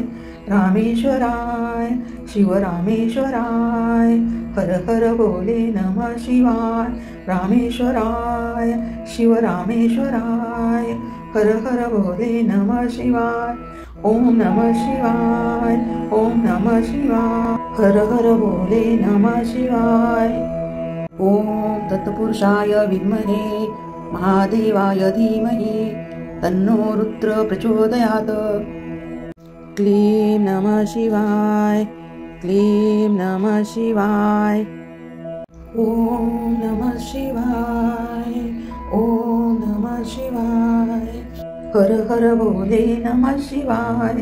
रामेश्वराय शिव रामेश्वराय। हर हर बोले नमः शिवाय, रामेश्वराय शिव रामेश्वराय। हर हर बोले नमः शिवाय, ओम नमः शिवाय, ओम नमः शिवाय। हर हर बोले नमः शिवाय। ओम तत्पुरुषाय विद्महे महादेवाय धीमहि तन्नो रुद्र प्रचोदयात्। क्लीं नमः शिवाय, क्लीं नमः शिवाय। ओम नमः शिवाय, ओम नमः शिवाय। हर हर बोले नमः शिवाय,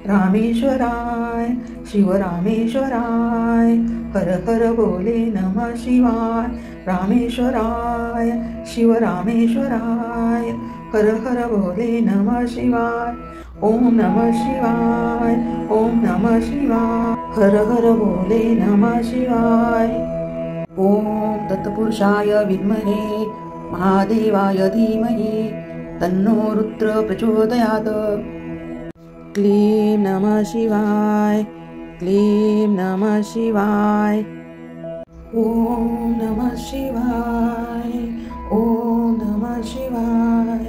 रामेश्वराय शिव रामेश्वराय। हर हर बोले नमः शिवाय, रामेश्वराय शिव रामेश्वराय। हर हर बोले नमः शिवाय, ओम नमः शिवाय, ओम नमः शिवाय। हर हर बोले नमः शिवाय। ओम तत्पुरुषाय विद्महे महादेवाय धीमहि तन्नो रुद्र प्रचोदयात्। क्लीं नमः शिवाय, क्लीं नमः शिवाय। ओम नमः शिवाय, ओम नमः शिवाय।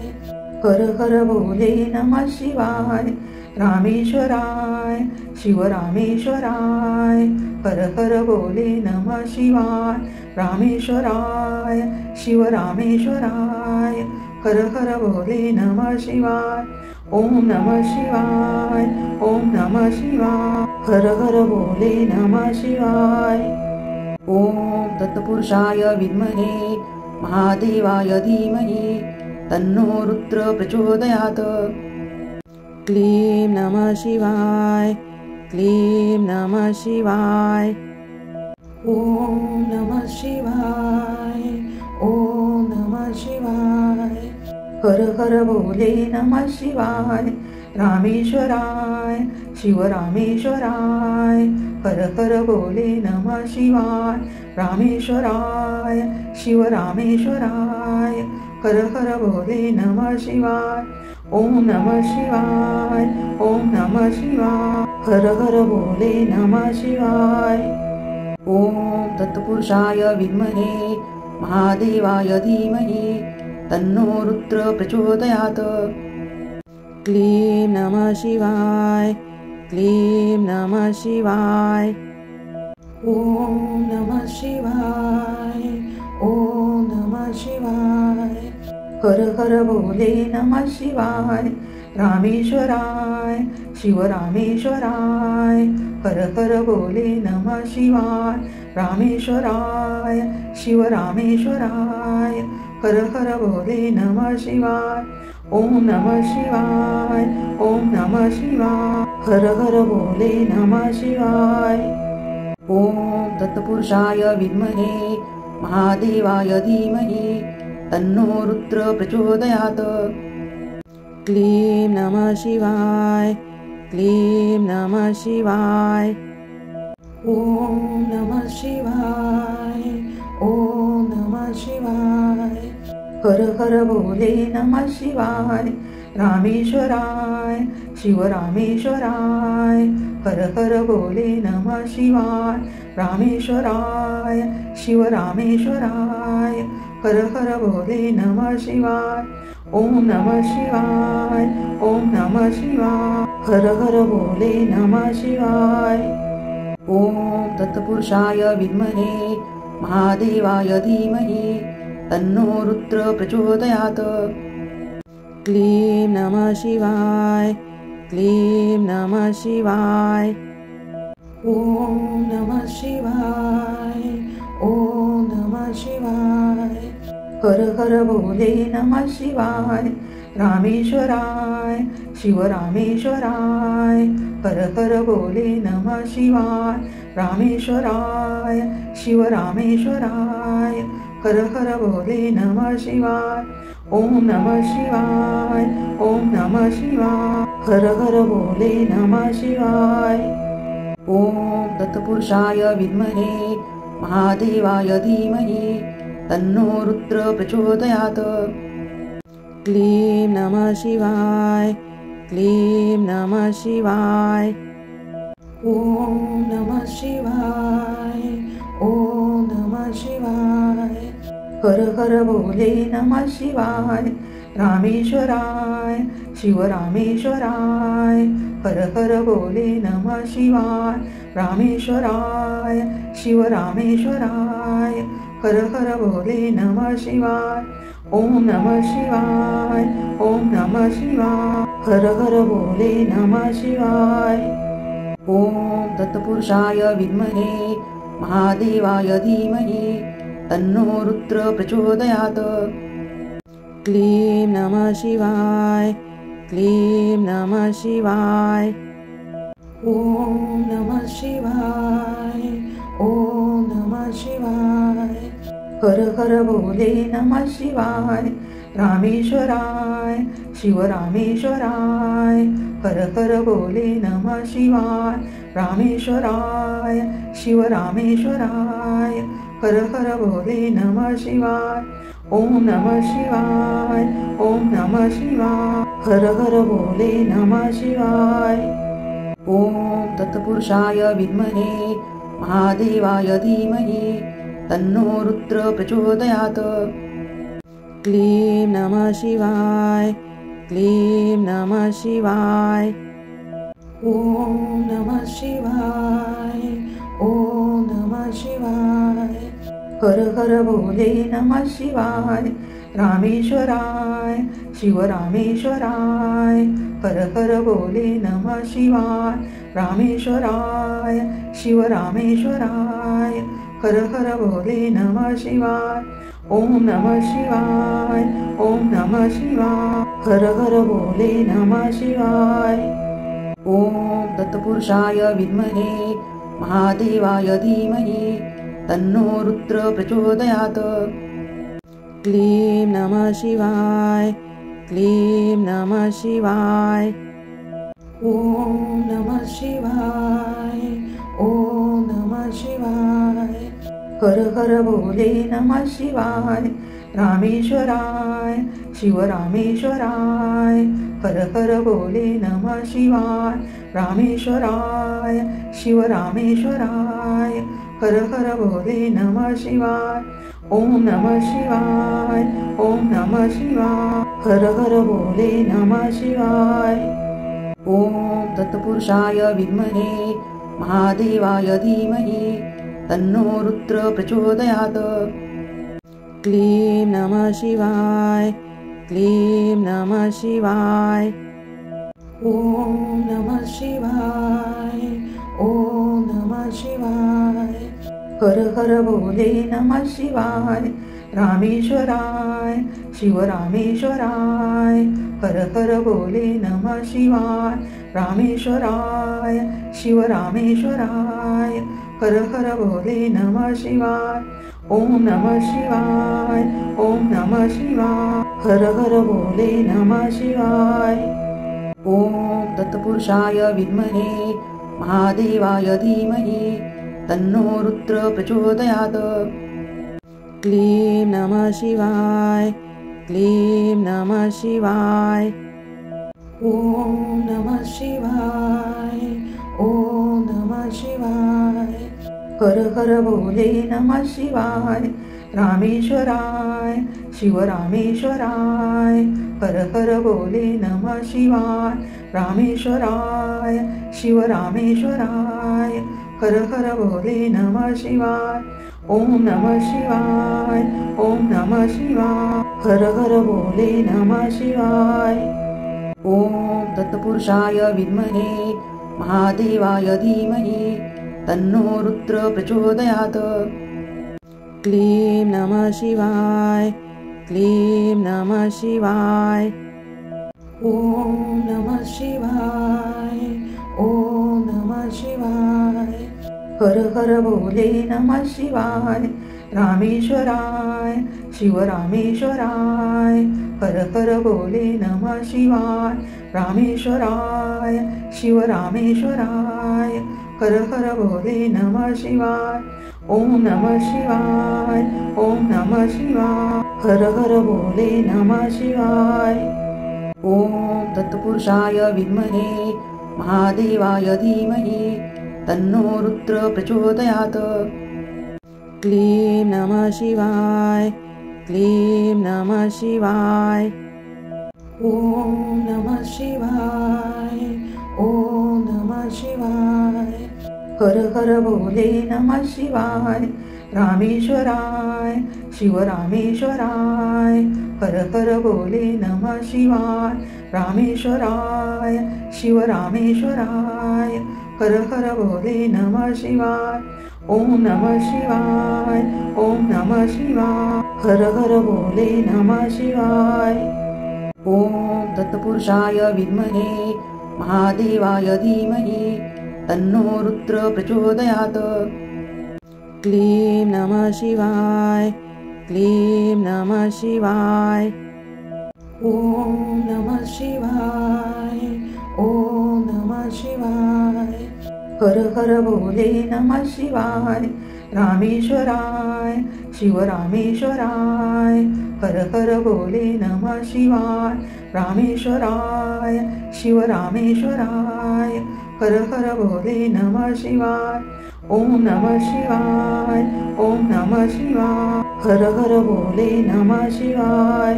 हर हर बोले नमः शिवाय, रामेश्वराय शिव रामेश्वराय। हर हर बोले नमः शिवाय, रामेश्वराय शिव रामेश्वराय। हर हर बोले नमः शिवाय, ओम नमः शिवाय, ओम नमः शिवाय। हर हर बोले नमः शिवाय। ओम तत्पुरुषाय विद्महे महादेवाय धीमहि तन्नो रुद्र प्रचोदयात्। क्लीं नमः शिवाय, क्लीं नमः शिवाय। ओम नमः शिवाय, ओम नमः शिवाय। हर हर बोले नमः शिवाय, रामेश्वराय शिव रामेश्वराय। हर हर बोले नमः शिवाय, रामेश्वराय शिव रामेश्वराय। हर हर बोले नमः शिवाय, ओम नमः शिवाय, ओम नमः शिवाय, हर हर भोले नमः शिवाय। ओम तत्पुरुषाय विद्महे महादेवाय धीमहि तन्नो रुद्र प्रचोदयात्। क्लीं नमः शिवाय, क्लीं नमः शिवाय। ओम नमः शिवाय, ओम नमः शिवाय, हर हर भोले नमः शिवाय। रामेश्वराय शिव रामेश्वराय, हर हर भोले नमः शिवाय। रामेश्वराय शिव रामेश्वराय, हर हर भोले नमः शिवाय। ओम नमः शिवाय, ओम नमः शिवाय, हर हर भोले नमः शिवाय। ओम तत्पुरुषाय विद्महे महादेवाय धीमहि तन्नो रुद्र प्रचोदयात्। क्लीं नमः शिवाय, क्लीं नमः शिवाय। ओम नमः शिवाय, ओम नमः शिवाय, हर हर भोले नमः शिवाय। रामेश्वराय शिव रामेश्वराय, हर हर भोले नमः शिवाय। रामेश्वराय शिव रामेश्वराय, हर हर भोले नमः शिवाय। ओम नमः शिवाय, ओम नमः शिवाय, हर हर भोले नमः शिवाय। ओम तत्पुरुषाय विद्महे महादेवाय धीमहि तन्नो रुद्र प्रचोदयात्। क्लीं नमः शिवाय, क्लीं नमः शिवाय। ओम नमः शिवाय, ओम नमः शिवाय, हर हर भोले नमः शिवाय। रामेश्वराय शिव रामेश्वराय, हर हर भोले नमः शिवाय। रामेश्वराय शिव रामेश्वराय, हर हर भोले नमः शिवाय। ओम नमः शिवाय, ओम नमः शिवाय, हर हर भोले नमः शिवाय। ओम तत्पुरुषाय विद्महे महादेवाय धीमहि तन्नो रुद्र प्रचोदयात्। क्लीं नमः शिवाय, क्लीं नमः शिवाय। ओम नमः शिवाय, ओम नमः शिवाय, हर हर भोले नमः शिवाय। रामेश्वराय शिव रामेश्वराय, हर हर भोले नमः शिवाय। रामेश्वराय शिव रामेश्वराय, हर हर भोले नमः शिवाय। ओम नमः शिवाय, ओम नमः शिवाय, हर हर भोले नमः शिवाय। ओम तत्पुरुषाय विद्महे महादेवाय धीमहि तन्नो रुद्र प्रचोदयात्। क्लीं नमः शिवाय, क्लीं नमः शिवाय। ओम नमः शिवाय, ओम नमः शिवाय, हर हर भोले नमः शिवाय। रामेश्वराय शिव रामेश्वराय, हर हर भोले नमः शिवाय। रामेश्वराय शिव रामेश्वराय, हर हर भोले नमः शिवाय। ओम नमः शिवाय, ओम नमः शिवाय, हर हर भोले नमः शिवाय। ओम तत्पुरुषाय विद्महे महादेवाय धीमहि तन्नो रुद्र प्रचोदयात्। क्लीं नमः शिवाय, क्लीं नमः शिवाय। ओम नमः शिवाय, ओम नमः शिवाय, हर हर भोले नमः शिवाय। रामेश्वराय शिव रामेश्वराय, हर हर भोले नमः शिवाय। रामेश्वराय शिव रामेश्वराय, हर हर भोले नमः शिवाय। ओम नमः शिवाय, ओम नमः शिवाय, हर हर भोले नमः शिवाय। ओम तत्पुरुषाय विद्महे महादेवाय धीमहि तन्नो रुद्र प्रचोदयात्। क्लीं नमः शिवाय, क्लीं नमः शिवाय। ओम नमः शिवाय, ओम नमः शिवाय, हर हर भोले नमः शिवाय। रामेश्वराय शिव रामेश्वराय, हर हर बोले नमः शिवाय रामेश्वराय शिव रामेश्वराय हर हर बोले नमः शिवाय ओम नमः शिवाय ओम नमः शिवाय हर हर बोले नमः शिवाय ओम तत्पुरुषाय विद्महे महादेवाय धीमहि तन्नो रुद्र प्रचोदयात् क्लीं नमः शिवाय क्लीं नमः शिवाय ओम नमः शिवाय ओम नमः शिवाय हर हर बोले नमः शिवाय रामेश्वराय शिव रामेश्वराय हर हर बोले नमः शिवाय रामेश्वराय शिव रामेश्वराय हर हर बोले नमः शिवाय ओम नमः शिवाय ओम नमः शिवाय हर हर बोले नमः शिवाय ओम तत्पुरुषाय विद्महे महादेवाय धीमहि तन्नो रुद्र प्रचोदयात् क्लीं नमः शिवाय क्लीं नमः शिवाय ओम नमः शिवाय ओम नमः शिवाय हर हर बोले नमः शिवाय रामेश्वराय शिव रामेश्वराय हर हर बोले नमः शिवाय रामेश्वराय शिव रामेश्वराय हर हर बोले नमः शिवाय ओम नमः शिवाय ओम नमः शिवाय हर हर बोले नमः शिवाय ओम तत्पुरुषाय विद्महे महादेवाय धीमहि तन्नो रुद्र प्रचोदयात् क्लीं नमः शिवाय क्लीं नमः शिवाय ओम नमः शिवाय ओम नमः शिवाय हर हर बोले नमः शिवाय रामेश्वराय शिव रामेश्वराय हर हर बोले नमः शिवाय रामेश्वराय शिव रामेश्वराय हर हर बोले नमः शिवाय ओम नमः शिवाय ओम नमः शिवाय हर हर बोले नमः शिवाय ओम तत्पुरुषाय विद्महे महादेवाय धीमहि तन्नो रुद्र प्रचोदयात् क्लीं नमः शिवाय क्लीं नमः शिवाय ओम नमः शिवाय ओम नमः शिवाय हर हर बोले नमः शिवाय रामेश्वराय शिव रामेश्वराय हर हर बोले नमः शिवाय रामेश्वराय शिव रामेश्वराय हर हर बोले नमः शिवाय ओम नमः शिवाय ओम नमः शिवाय हर हर बोले नमः शिवाय ओम तत्पुरुषाय विद्महे महादेवाय धीमहि तन्नो रुद्र प्रचोदयात् क्लीं नमः शिवाय क्लीं नमः शिवाय ओम नमः शिवाय ओम नमः शिवाय हर हर बोले नमः शिवाय रामेश्वराय शिव रामेश्वराय हर हर बोले नमः शिवाय रामेश्वराय शिव रामेश्वराय हर हर बोले नमः शिवाय ओम नमः शिवाय ओम नमः शिवाय हर हर बोले नमः शिवाय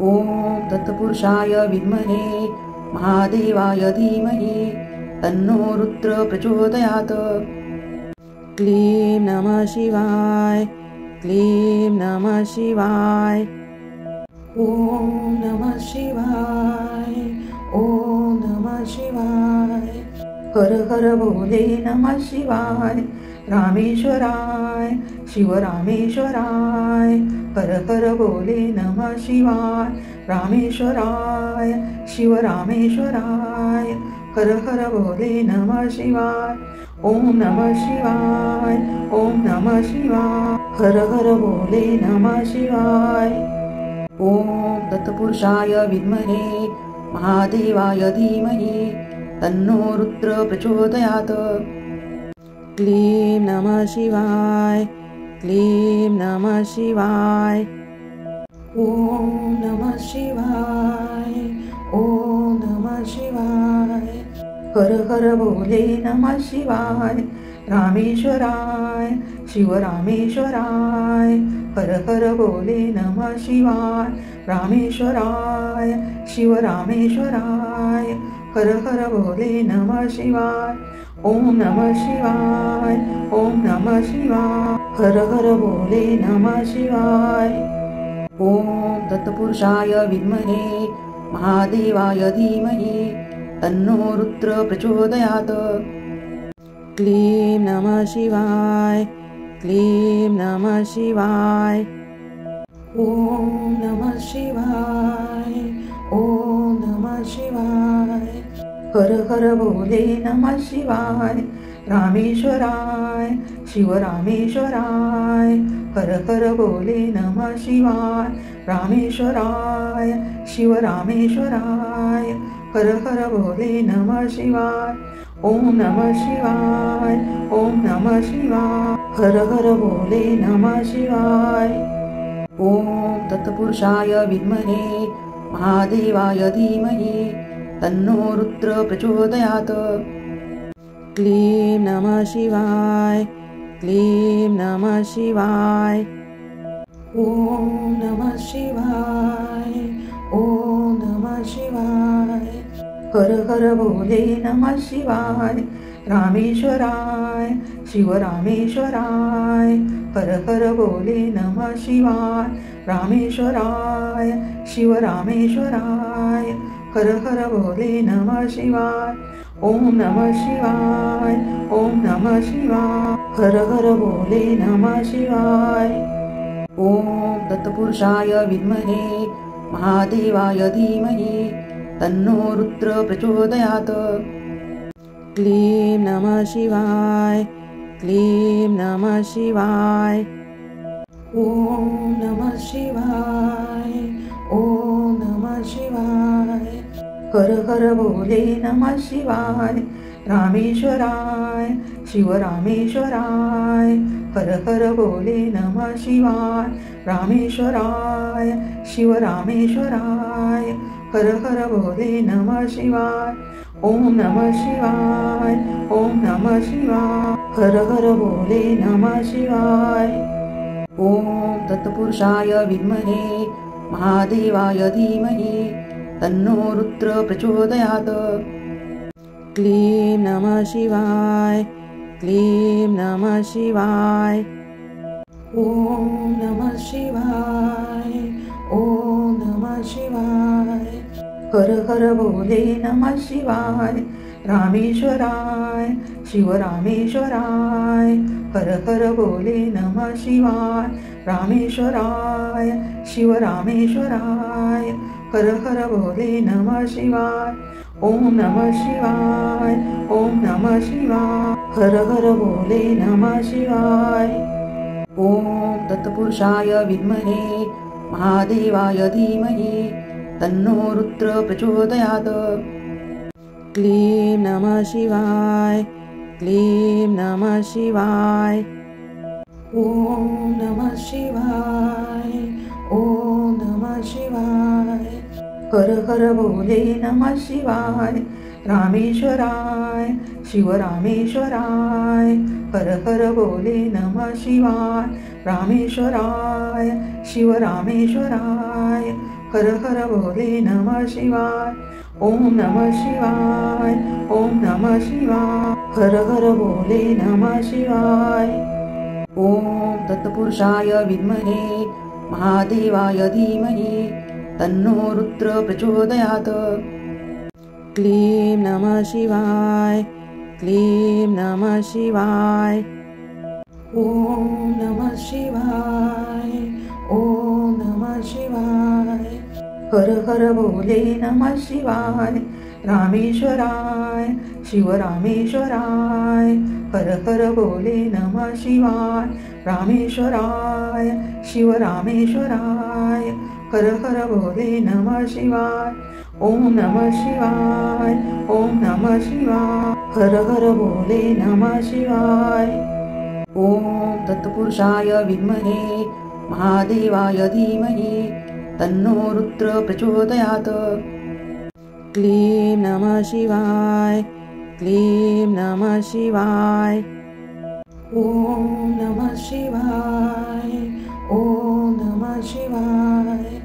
ओम तत्पुरुषाय विद्महे महादेवाय धीमहि तन्नो रुद्र प्रचोदयात् क्लीं नमः शिवाय क्लीं नमः शिवाय ओम नमः शिवाय ओम नमः शिवाय हर हर बोले नमः शिवाय रामेश्वराय शिव रामेश्वराय हर हर बोले नमः शिवाय रामेश्वराय शिव रामेश्वराय हर हर बोले नमः शिवाय ओम नमः शिवाय ओम नमः शिवाय हर हर बोले नमः शिवाय ओम तत्पुरुषाय विद्महे महादेवाय धीमहि तन्नो रुद्र प्रचोदयात् क्लीं नमः शिवाय क्लीं नमः शिवाय ओम नमः शिवाय ओम हर हर बोले नमः शिवाय रामेश्वराय शिवरामेश्वराय। हर हर बोले नमः शिवाय रामेश्वराय शिवरामेश्वराय। हर हर बोले नमः शिवाय ओम नमः शिवाय ओम नमः शिवाय। हर हर बोले नमः शिवाय। ओम तत्पुरुषाय विद्महे महादेवाय धीमहि तन्नो रुद्र प्रचोदयात्। क्लीं नमः शिवाय क्लीं नमः शिवाय। ओम नमः शिवाय ओम नमः शिवाय। हर हर बोले नमः शिवाय रामेश्वराय शिवरामेश्वराय। हर हर बोले नमः शिवाय रामेश्वराय शिवरामेश्वराय। हर हर बोले नमः शिवाय ओम नमः शिवाय ओम नमः शिवाय। हर हर बोले नमः शिवाय। ओम तत्पुरुषाय विद्महे महादेवाय धीमहि तन्नो रुद्र प्रचोदयात्। क्लीं नमः शिवाय क्लीं नमः शिवाय। ओम नमः शिवाय ओम नमः शिवाय। हर हर बोले नमः शिवाय रामेश्वराय शिवरामेश्वराय। हर हर बोले नमः शिवाय रामेश्वराय शिवरामेश्वराय। हर हर बोले नमः शिवाय ओम नमः शिवाय ओम नमः शिवाय। हर हर बोले नमः शिवाय। ओम तत्पुरुषाय विद्महे महादेवाय धीमहि तन्नो रुद्र प्रचोदयात्। क्लीं नमः शिवाय क्लीं नमः शिवाय। ओम नमः शिवाय ओम नमः शिवाय। हर हर बोले नमः शिवाय रामेश्वराय शिवरामेश्वराय। हर हर बोले नमः शिवाय रामेश्वराय शिवरामेश्वराय। हर हर बोले नमः शिवाय ओम नमः शिवाय ओम नमः शिवाय। हर हर बोले नमः शिवाय। ओम तत्पुरुषाय विद्महे महादेवाय धीमहि तन्नो रुद्र प्रचोदयात्। क्लीं नमः शिवाय क्लीं नमः शिवाय। ओम नमः शिवाय ओम नमः शिवाय। हर हर बोले नमः शिवाय रामेश्वराय शिवरामेश्वराय। हर हर बोले नमः शिवाय रामेश्वराय शिवरामेश्वराय। हर हर बोले नमः शिवाय ओम नमः शिवाय ओम नमः शिवाय। हर हर बोले नमः शिवाय। ओम तत्पुरुषाय विद्महे महादेवाय धीमहि तन्नो रुद्र प्रचोदयात्। क्लीं नमः शिवाय क्लीं नमः शिवाय। ओम नमः शिवाय ओम नमः शिवाय। हर हर बोले नमः शिवाय रामेश्वराय शिवरामेश्वराय। हर हर बोले नमः शिवाय रामेश्वराय शिवरामेश्वराय। हर हर बोले नमः शिवाय ओम नमः शिवाय ओम नमः शिवाय। हर हर बोले नमः शिवाय। ओम तत्पुरुषाय विद्महे महादेवाय धीमहि तन्नो रुद्र प्रचोदयात्। क्लीं नमः शिवाय क्लीं नमः शिवाय। ओम नमः शिवाय ओम नमः शिवाय। हर हर बोले नमः शिवाय रामेश्वराय शिवरामेश्वराय। हर हर बोले नमः शिवाय रामेश्वराय शिवरामेश्वराय। हर हर बोले नमः शिवाय ओम नमः शिवाय ओम नमः शिवाय। हर हर बोले नमः शिवाय। ओम तत्पुरुषाय विद्महे महादेवाय धीमहि तन्नो रुद्र प्रचोदयात्। क्लीं नमः शिवाय क्लीं नमः शिवाय। ओम नमः शिवाय। ओम नमः शिवाय।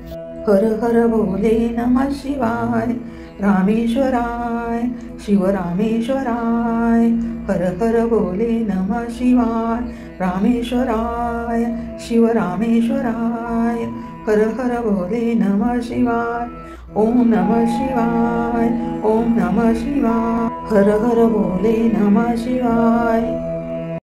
हर हर भोले नमः शिवाय। रामेश्वराय शिव रामेश्वराय। हर हर भोले नमः शिवाय। रामेश्वराय शिव रामेश्वराय। हर हर भोले नमः शिवाय। ओम नमः शिवाय। ओम नमः शिवाय। हर हर भोले नमः शिवाय।